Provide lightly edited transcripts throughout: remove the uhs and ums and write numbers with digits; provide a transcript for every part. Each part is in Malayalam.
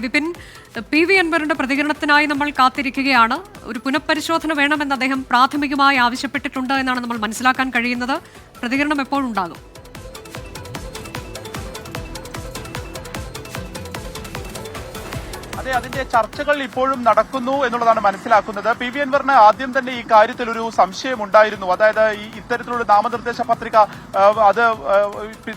വിപിൻ, പി.വി. അൻവറിന്റെ പ്രതികരണത്തിനായി നമ്മൾ കാത്തിരിക്കുകയാണ്. ഒരു പുനഃപരിശോധന വേണമെന്ന് അദ്ദേഹം പ്രാഥമികമായി ആവശ്യപ്പെട്ടിട്ടുണ്ട് എന്നാണ് നമ്മൾ മനസ്സിലാക്കാൻ കഴിയുന്നത്. പ്രതികരണം എപ്പോഴുണ്ടാകും? അതെ, അതിന്റെ ചർച്ചകൾ ഇപ്പോഴും നടക്കുന്നു എന്നുള്ളതാണ് മനസ്സിലാക്കുന്നത്. പി.വി. അൻവറിന് ആദ്യം തന്നെ ഈ കാര്യത്തിൽ ഒരു സംശയമുണ്ടായിരുന്നു. അതായത് ഇത്തരത്തിലുള്ള നാമനിർദ്ദേശ പത്രിക അത്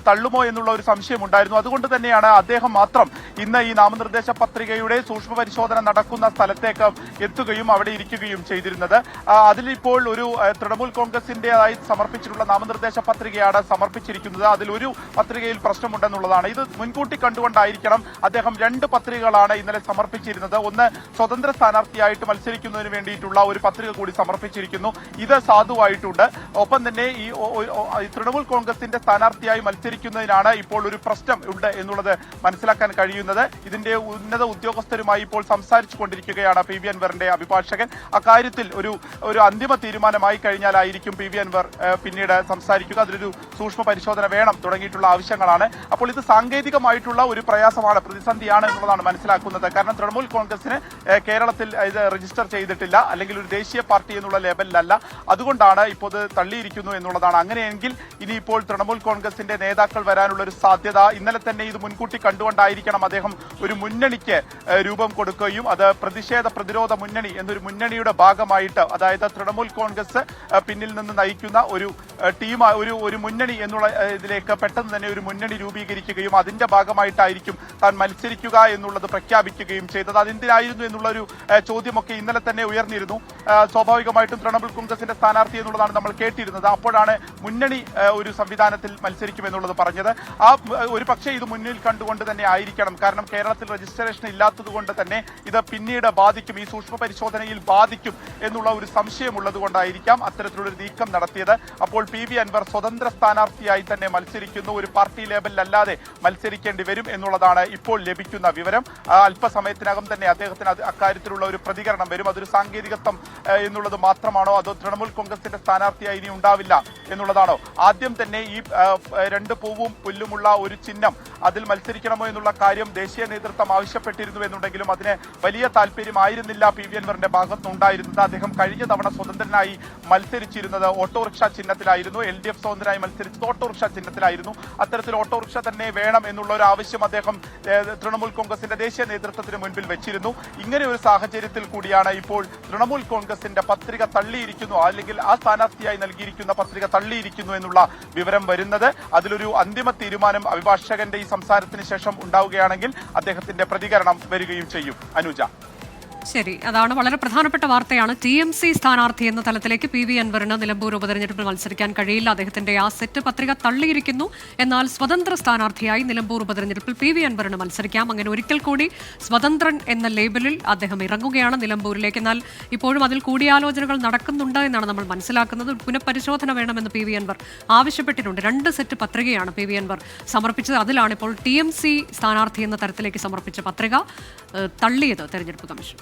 തള്ളുമോ എന്നുള്ള ഒരു സംശയമുണ്ടായിരുന്നു. അതുകൊണ്ട് തന്നെയാണ് അദ്ദേഹം മാത്രം ഇന്ന് ഈ നാമനിർദ്ദേശ പത്രികയുടെ സൂക്ഷ്മ പരിശോധന നടക്കുന്ന സ്ഥലത്തേക്ക് എത്തുകയും അവിടെ ഇരിക്കുകയും ചെയ്തിരുന്നത്. അതിലിപ്പോൾ ഒരു തൃണമൂൽ കോൺഗ്രസിന്റേതായി സമർപ്പിച്ചിട്ടുള്ള നാമനിർദ്ദേശ പത്രികയാണ് സമർപ്പിച്ചിരിക്കുന്നത്. അതിലൊരു പത്രികയിൽ പ്രശ്നമുണ്ടെന്നുള്ളതാണ്. ഇത് മുൻകൂട്ടി കണ്ടുകൊണ്ടായിരിക്കണം അദ്ദേഹം 2 പത്രികകളാണ് ഇന്നലെ സമർപ്പിച്ചിരുന്നത്. ഒന്ന് സ്വതന്ത്ര സ്ഥാനാർത്ഥിയായിട്ട് മത്സരിക്കുന്നതിന് വേണ്ടിയിട്ടുള്ള ഒരു പത്രിക കൂടി സമർപ്പിച്ചിരിക്കുന്നു. ഇത് സാധുവായിട്ടുണ്ട്. ഒപ്പം തന്നെ ഈ തൃണമൂൽ കോൺഗ്രസിന്റെ സ്ഥാനാർത്ഥിയായി മത്സരിക്കുന്നതിനാണ് ഇപ്പോൾ ഒരു പ്രശ്നം ഉണ്ട് എന്നുള്ളത് മനസ്സിലാക്കാൻ കഴിയുന്നത്. ഇതിന്റെ ഉന്നത ഉദ്യോഗസ്ഥരുമായി ഇപ്പോൾ സംസാരിച്ചു കൊണ്ടിരിക്കുകയാണ് പി.വി. അൻവറിന്റെ അഭിഭാഷകൻ. അക്കാര്യത്തിൽ ഒരു അന്തിമ തീരുമാനമായി കഴിഞ്ഞാലായിരിക്കും പി.വി. അൻവർ പിന്നീട് സംസാരിക്കുക. അതിലൊരു സൂക്ഷ്മ പരിശോധന വേണം തുടങ്ങിയിട്ടുള്ള ആവശ്യങ്ങളാണ്. അപ്പോൾ ഇത് സാങ്കേതികമായിട്ടുള്ള ഒരു പ്രയാസമാണ്, പ്രതിസന്ധിയാണ് എന്നുള്ളതാണ് മനസ്സിലാക്കുന്നത്. കാരണം തൃണമൂൽ കോൺഗ്രസിന് കേരളത്തിൽ ഇത് രജിസ്റ്റർ ചെയ്തിട്ടില്ല, അല്ലെങ്കിൽ ഒരു ദേശീയ പാർട്ടി എന്നുള്ള ലേബലിലല്ല. അതുകൊണ്ടാണ് ഇപ്പോൾ ഇത് തള്ളിയിരിക്കുന്നു എന്നുള്ളതാണ്. അങ്ങനെയെങ്കിൽ ഇനിയിപ്പോൾ തൃണമൂൽ കോൺഗ്രസിന്റെ നേതാക്കൾ വരാനുള്ള ഒരു സാധ്യത, ഇന്നലെ തന്നെ ഇത് മുൻകൂട്ടി കണ്ടുകൊണ്ടായിരിക്കണം അദ്ദേഹം ഒരു മുന്നണിക്ക് രൂപം കൊടുക്കുകയും അത് പ്രതിരോധ മുന്നണി എന്നൊരു മുന്നണിയുടെ ഭാഗമായിട്ട്, അതായത് തൃണമൂൽ കോൺഗ്രസ് പിന്നിൽ നിന്ന് നയിക്കുന്ന ഒരു ടീം, ഒരു മുന്നണി എന്നുള്ള ഇതിലേക്ക് പെട്ടെന്ന് തന്നെ ഒരു മുന്നണി രൂപീകരിക്കുകയും അതിന്റെ ഭാഗമായിട്ടായിരിക്കും താൻ മത്സരിക്കുക എന്നുള്ളത് പ്രഖ്യാപിക്കുകയും ചെയ്തത്. അതെന്തിനായിരുന്നു എന്നുള്ളൊരു ചോദ്യമൊക്കെ ഇന്നലെ തന്നെ ഉയർന്നിരുന്നു. സ്വാഭാവികമായിട്ടും തൃണമൂൽ കോൺഗ്രസിന്റെ സ്ഥാനാർത്ഥി എന്നുള്ളതാണ് നമ്മൾ കേട്ടിരുന്നത്. അപ്പോഴാണ് മുന്നണി ഒരു സംവിധാനത്തിൽ മത്സരിക്കുമെന്നുള്ളത് പറഞ്ഞത്. ഒരു പക്ഷേ ഇത് മുന്നിൽ കണ്ടുകൊണ്ട് തന്നെ ആയിരിക്കണം. കാരണം കേരളത്തിൽ രജിസ്ട്രേഷൻ ഇല്ലാത്തത് കൊണ്ട് തന്നെ ഇത് പിന്നീട് ബാധിക്കും, ഈ സൂക്ഷ്മ പരിശോധനയിൽ ബാധിക്കും എന്നുള്ള ഒരു സംശയമുള്ളത് കൊണ്ടായിരിക്കാം അത്തരത്തിലുള്ളൊരു നീക്കം നടത്തിയത്. അപ്പോൾ പി.വി. അൻവർ സ്വതന്ത്ര സ്ഥാനാർത്ഥിയായി തന്നെ മത്സരിക്കുന്നു, ഒരു പാർട്ടി ലേബലിലല്ലാതെ മത്സരിക്കേണ്ടി വരും എന്നുള്ളതാണ് ഇപ്പോൾ ലഭിക്കുന്ന വിവരം. അല്പസമയത്തിനകം തന്നെ അദ്ദേഹത്തിന് അക്കാര്യത്തിലുള്ള ഒരു പ്രതികരണം വരും. അതൊരു സാങ്കേതികത്വം എന്നുള്ളത് മാത്രമാണോ, അതോ തൃണമൂൽ കോൺഗ്രസിന്റെ സ്ഥാനാർത്ഥിയായി ഇനി ഉണ്ടാവില്ല എന്നുള്ളതാണോ? ആദ്യം തന്നെ ഈ 2 പൂവും പുല്ലുമുള്ള ഒരു ചിഹ്നം അതിൽ മത്സരിക്കണമോ എന്നുള്ള കാര്യം ദേശീയ നേതൃത്വം ആവശ്യപ്പെട്ടിരുന്നു എന്നുണ്ടെങ്കിലും അതിന് വലിയ താല്പര്യമായിരുന്നില്ല പി.വി. അൻവറിന്റെ ഭാഗത്തുനിന്നുണ്ടായിരുന്നത്. അദ്ദേഹം കഴിഞ്ഞ തവണ സ്വതന്ത്രനായി മത്സരിച്ചിരുന്നത് ഓട്ടോറിക്ഷ ചിഹ്നത്തിലായിരുന്നു. LDF സ്വതന്ത്രനായി മത്സരിച്ചത് ഓട്ടോറിക്ഷ ചിഹ്നത്തിലായിരുന്നു. അത്തരത്തിൽ ഓട്ടോറിക്ഷ തന്നെ വേണം എന്നുള്ള ഒരു ആവശ്യം അദ്ദേഹം തൃണമൂൽ കോൺഗ്രസിന്റെ ദേശീയ നേതൃത്വത്തിന് മുൻപിൽ വെച്ചിരുന്നു. ഇങ്ങനെ ഒരു സാഹചര്യത്തിൽ കൂടിയാണ് ഇപ്പോൾ തൃണമൂൽ കോൺഗ്രസിന്റെ പത്രിക തള്ളിയിരിക്കുന്നു, അല്ലെങ്കിൽ ആ സ്ഥാനാർത്ഥിയായി നൽകിയിരിക്കുന്ന പത്രിക തള്ളിയിരിക്കുന്നു എന്നുള്ള വിവരം വരുന്നത്. അതിലൊരു അന്തിമ തീരുമാനം അഭിഭാഷകന്റെ ഈ സംസാരത്തിന് ശേഷം ഉണ്ടാവുകയാണെങ്കിൽ അദ്ദേഹത്തിന്റെ പ്രതികരണം വരികയും ചെയ്യും. അനുജ, ശരി, അതാണ് വളരെ പ്രധാനപ്പെട്ട വാർത്തയാണ്. TMC സ്ഥാനാർത്ഥി എന്ന തലത്തിലേക്ക് പി.വി. അൻവറിന് നിലമ്പൂർ ഉപതെരഞ്ഞെടുപ്പിൽ മത്സരിക്കാൻ കഴിയില്ല. അദ്ദേഹത്തിന്റെ ആ സെറ്റ് പത്രിക തള്ളിയിരിക്കുന്നു. എന്നാൽ സ്വതന്ത്ര സ്ഥാനാർത്ഥിയായി നിലമ്പൂർ ഉപതെരഞ്ഞെടുപ്പിൽ പി.വി. അൻവറിന് മത്സരിക്കാം. അങ്ങനെ ഒരിക്കൽ കൂടി സ്വതന്ത്രൻ എന്ന ലേബലിൽ അദ്ദേഹം ഇറങ്ങുകയാണ് നിലമ്പൂരിലേക്ക്. എന്നാൽ ഇപ്പോഴും അതിൽ കൂടിയാലോചനകൾ നടക്കുന്നുണ്ട് എന്നാണ് നമ്മൾ മനസ്സിലാക്കുന്നത്. പുനഃപരിശോധന വേണമെന്ന് പി.വി. അൻവർ ആവശ്യപ്പെട്ടിട്ടുണ്ട്. 2 സെറ്റ് പത്രികയാണ് പി.വി. അൻവർ സമർപ്പിച്ചത്. അതിലാണ് ഇപ്പോൾ TMC സ്ഥാനാർത്ഥി എന്ന തരത്തിലേക്ക് സമർപ്പിച്ച പത്രിക തള്ളിയത് തെരഞ്ഞെടുപ്പ് കമ്മീഷൻ.